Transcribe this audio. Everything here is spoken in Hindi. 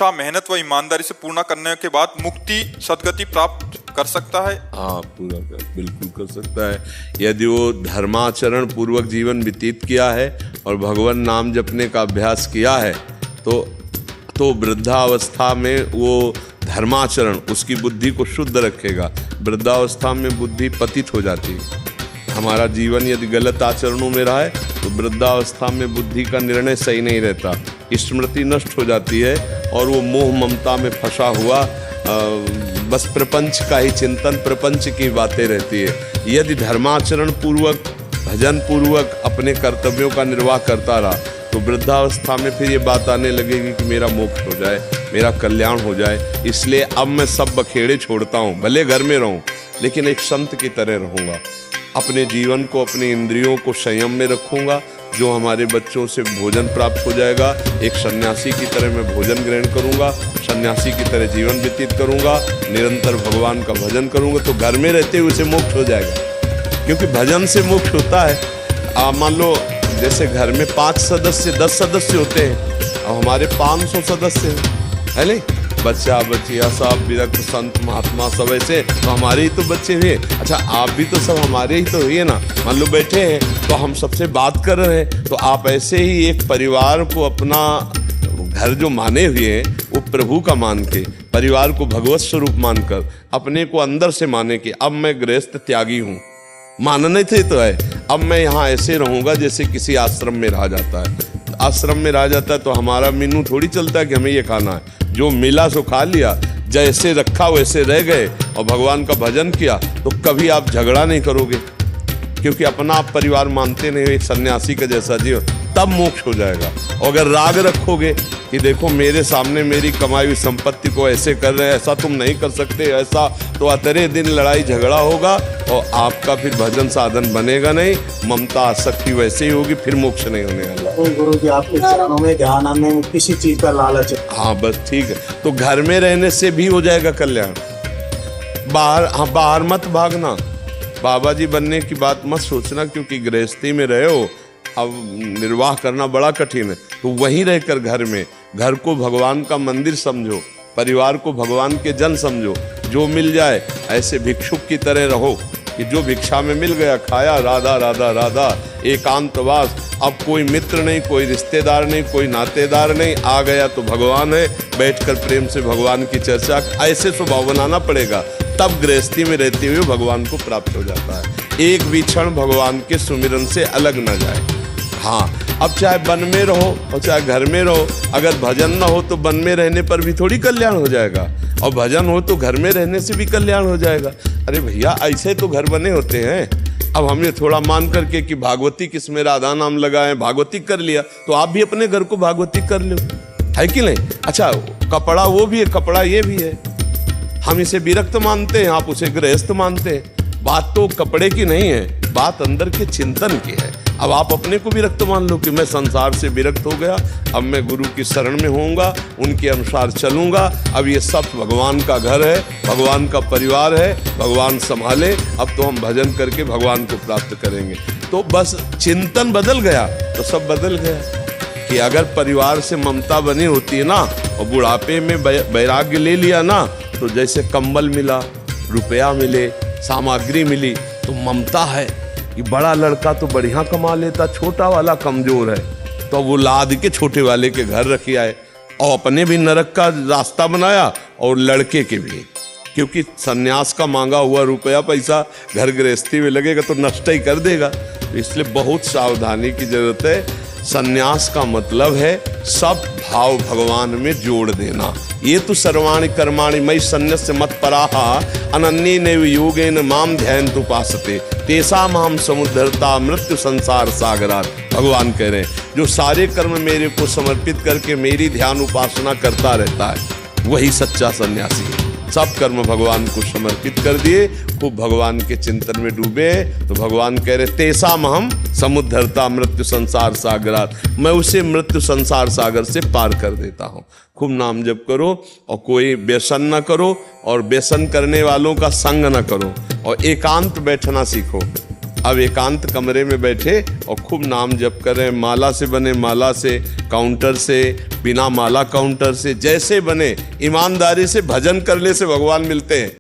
निष्ठा, मेहनत व ईमानदारी से पूर्ण करने के बाद मुक्ति सद्गति प्राप्त कर सकता है? हाँ, बिल्कुल कर सकता है। यदि वो धर्माचरण पूर्वक जीवन व्यतीत किया है और भगवान नाम जपने का अभ्यास किया है तो वृद्धावस्था में वो धर्माचरण उसकी बुद्धि को शुद्ध रखेगा। वृद्धावस्था में बुद्धि पतित हो जाती है। हमारा जीवन यदि गलत आचरणों में रहा है तो वृद्धावस्था में बुद्धि का निर्णय सही नहीं रहता, स्मृति नष्ट हो जाती है और वो मोह ममता में फंसा हुआ बस प्रपंच का ही चिंतन, प्रपंच की बातें रहती है। यदि धर्माचरण पूर्वक, भजन पूर्वक अपने कर्तव्यों का निर्वाह करता रहा तो वृद्धावस्था में फिर ये बात आने लगेगी कि मेरा मोक्ष हो जाए, मेरा कल्याण हो जाए। इसलिए अब मैं सब बखेड़े छोड़ता हूँ, भले घर में रहूँ लेकिन एक संत की तरह रहूँगा। अपने जीवन को, अपने इंद्रियों को संयम में रखूँगा। जो हमारे बच्चों से भोजन प्राप्त हो जाएगा, एक सन्यासी की तरह मैं भोजन ग्रहण करूँगा, सन्यासी की तरह जीवन व्यतीत करूँगा, निरंतर भगवान का भजन करूँगा तो घर में रहते हुए उसे मोक्ष हो जाएगा। क्योंकि भजन से मोक्ष होता है। मान लो जैसे घर में 5 सदस्य 10 सदस्य होते हैं, अब हमारे 500 सदस्य है नहीं, बच्चा बच्चिया सब विरक्त संत महात्मा सब ऐसे, तो हमारे ही तो बच्चे हुए। अच्छा, आप भी तो सब हमारे ही तो हुए ना। मान लो बैठे हैं तो हम सबसे बात कर रहे हैं, तो आप ऐसे ही एक परिवार को अपना घर जो माने हुए हैं वो प्रभु का मान के, परिवार को भगवत स्वरूप मानकर, अपने को अंदर से माने कि अब मैं गृहस्थ त्यागी हूँ, मानने थे तो है। अब मैं यहाँ ऐसे रहूँगा जैसे किसी आश्रम में रहा जाता है। आश्रम में रहा जाता है तो हमारा मेनू थोड़ी चलता है कि हमें ये खाना है, जो मिला सो खा लिया, जैसे रखा वैसे रह गए और भगवान का भजन किया तो कभी आप झगड़ा नहीं करोगे, क्योंकि अपना आप परिवार मानते नहीं हो, एक सन्यासी का जैसा जियो, तब मोक्ष हो जाएगा। और अगर राग रखोगे कि देखो मेरे सामने मेरी कमाई हुई संपत्ति को ऐसे कर रहे हैं, ऐसा तुम नहीं कर सकते, ऐसा, तो अतरे दिन लड़ाई झगड़ा होगा और आपका फिर भजन साधन बनेगा नहीं, ममता आसक्ति वैसे ही होगी, फिर मोक्ष नहीं होने वाला। गुरु जी आपके चरणों में ध्यान आने में किसी चीज का लालच है? हाँ बस ठीक है, तो घर में रहने से भी हो जाएगा कल्याण। बाहर मत भागना, बाबा जी बनने की बात मत सोचना, क्योंकि गृहस्थी में रहे हो, अब निर्वाह करना बड़ा कठिन है। तो वहीं रहकर घर को भगवान का मंदिर समझो, परिवार को भगवान के जन समझो। जो मिल जाए ऐसे भिक्षुक की तरह रहो कि जो भिक्षा में मिल गया खाया, राधा राधा राधा, एकांतवास। अब कोई मित्र नहीं, कोई रिश्तेदार नहीं, कोई नातेदार नहीं, आ गया तो भगवान है, बैठकर प्रेम से भगवान की चर्चा, ऐसे स्वभाव बनाना पड़ेगा। तब गृहस्थी में रहते हुए भगवान को प्राप्त हो जाता है। एक भी क्षण भगवान के सुमिरन से अलग न जाए। हाँ, अब चाहे वन में रहो और चाहे घर में रहो, अगर भजन न हो तो वन में रहने पर भी थोड़ी कल्याण हो जाएगा, और भजन हो तो घर में रहने से भी कल्याण हो जाएगा। अरे भैया, ऐसे तो घर बने होते हैं। अब हमने थोड़ा मान करके कि भागवती किसमें राधा नाम लगाए, भागवती कर लिया, तो आप भी अपने घर को भागवती कर लो, है कि नहीं? अच्छा, कपड़ा वो भी है, कपड़ा ये भी है। हम इसे विरक्त मानते हैं, आप उसे गृहस्थ मानते हैं। बात तो कपड़े की नहीं है, बात अंदर के चिंतन की है। अब आप अपने को विरक्त मान लो कि मैं संसार से विरक्त हो गया, अब मैं गुरु की शरण में होऊंगा, उनके अनुसार चलूंगा। अब ये सब भगवान का घर है, भगवान का परिवार है, भगवान संभाले। अब तो हम भजन करके भगवान को प्राप्त करेंगे। तो बस चिंतन बदल गया तो सब बदल गया। कि अगर परिवार से ममता बनी होती है ना, और बुढ़ापे में वैराग्य ले लिया ना, तो जैसे कंबल मिला, रुपया मिले, सामग्री मिली, तो ममता है कि बड़ा लड़का तो बढ़िया कमा लेता, छोटा वाला कमजोर है, तो वो लाद के छोटे वाले के घर रखी आए और अपने भी नरक का रास्ता बनाया और लड़के के भी। क्योंकि सन्यास का मांगा हुआ रुपया पैसा घर गृहस्थी में लगेगा तो नष्ट ही कर देगा। तो इसलिए बहुत सावधानी की जरूरत है। सन्यास का मतलब है सब भाव भगवान में जोड़ देना। ये तो सर्वाणि कर्माणि मयि सन्न्यस्य मत्पराः अनन्येनैव योगेन माम ध्यायन्तु उपासते तेषाम् अहं समुद्धरता मृत्यु संसार सागरात्। भगवान कह रहे हैं जो सारे कर्म मेरे को समर्पित करके मेरी ध्यान उपासना करता रहता है वही सच्चा सन्यासी है। सब कर्म भगवान को समर्पित कर दिए, खूब भगवान के चिंतन में डूबे, तो भगवान कह रहे तेषाम् अहं समुद्धरता मृत्यु संसार सागरात्, मैं उसे मृत्यु संसार सागर से पार कर देता हूँ। खूब नाम जप करो और कोई व्यसन न करो और व्यसन करने वालों का संग न करो और एकांत बैठना सीखो। अब एकांत कमरे में बैठे और खूब नाम जप करें, माला से बने, माला से, काउंटर से, बिना माला काउंटर से, जैसे बने ईमानदारी से भजन करने से भगवान मिलते हैं।